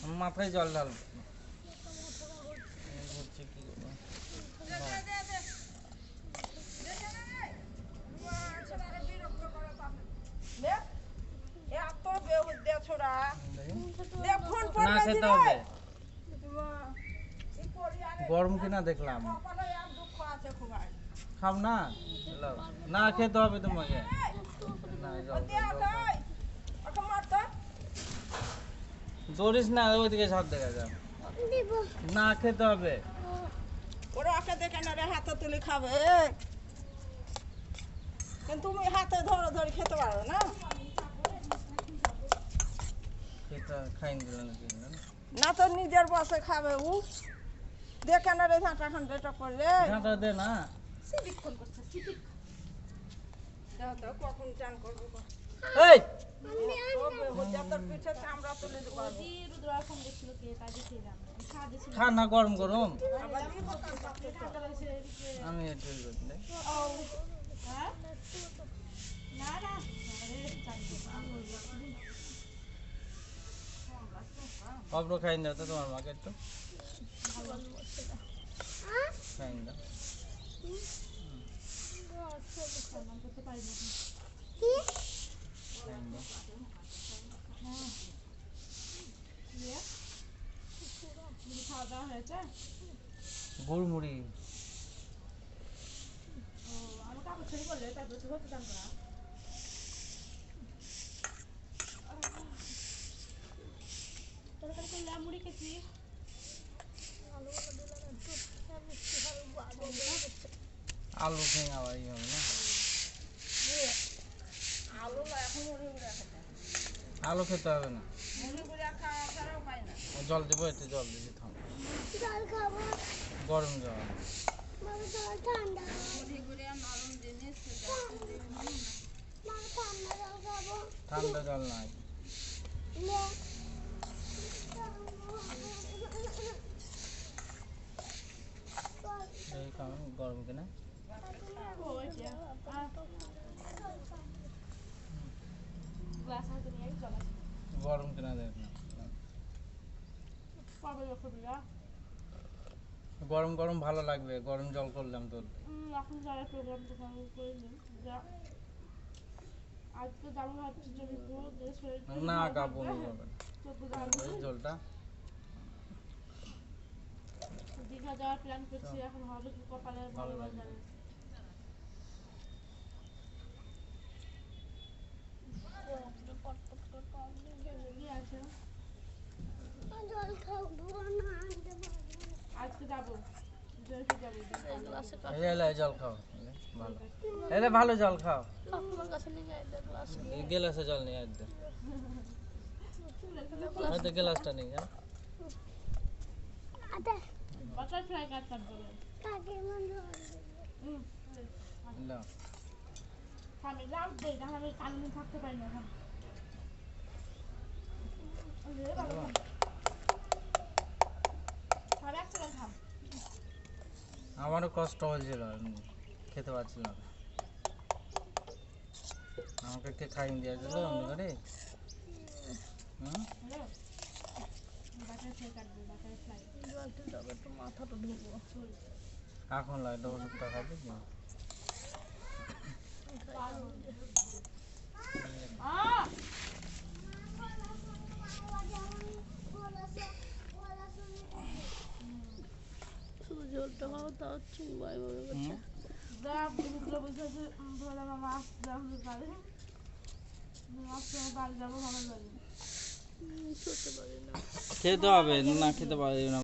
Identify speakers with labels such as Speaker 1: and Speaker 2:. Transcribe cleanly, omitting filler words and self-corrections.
Speaker 1: মাথায় জল ঢাল ঘুরছে কি করবো না খেতে হবে গরম কিনা দেখলাম খাও না না খেতে হবে তোমাকে জোরিস না ওইদিকে সব দেখা যায় না খেতে হবে
Speaker 2: ওরা ওকে দেখে না রে হাতে তুলে খাবে কিন্তু তুমি হাতে ধরে ধরে খেতে পারো না
Speaker 1: খাইন দিলেন
Speaker 2: না তো নিজের বসে খাবে ও দেখে না রে ঝাঁটা খানটা করলে
Speaker 1: ঝাঁটা দে না
Speaker 2: সিবিক্ষণ করছে সিবিক দাও তো কখন চান করবো
Speaker 1: এই খা না গরম গরম আমি অব্র খাই দাও তো তোমার মাকে একটু খাই দাও গুড় মুড়ি আলু খেয়ে আবার ই হবে না আলু খেতে হবে না জল দেবো একটু জল দিবি থাম গরম জল ঠান্ডা জল নাই গরম কিনা গরম কিনা দেখ না গরম গরম ভালো লাগবে গরম জল করলাম তোর
Speaker 3: এখন যারা প্রোগ্রাম টোগ্রাম করিনি যা আজকে যাবো ভাবছি যদি
Speaker 1: না গাবো ওই জলটা
Speaker 3: দীঘা যাওয়ার প্ল্যান করছি এখন হবে কি কপালে ভালো লাগবে আজকে যাবো
Speaker 1: জল খাও ভালো এলে ভালো জল খাও গেলাসে জল নিয়ে আসবে হয়তো গেলাসটা নেই
Speaker 3: বাটারফ্লাই কাটতাম বলে আমি লাভ দেই না আমি কালকে থাকতে পারি না
Speaker 1: আমারও কষ্ট হয়েছিল খেতে পারছিলাম আমাকে কে খাইয়ে দিয়েছিল অন্য করে এখন লাগবে ওষুধটা খাবে কি
Speaker 3: জলটা খাওয়া তাও চিংবাই মনে করছে যা বুঝলো বুঝেছে বলে মাছ যাবো পারে মাছ বাড়ি যাবো ভালো লাগে
Speaker 1: খেতে হবে না খেতে পারি না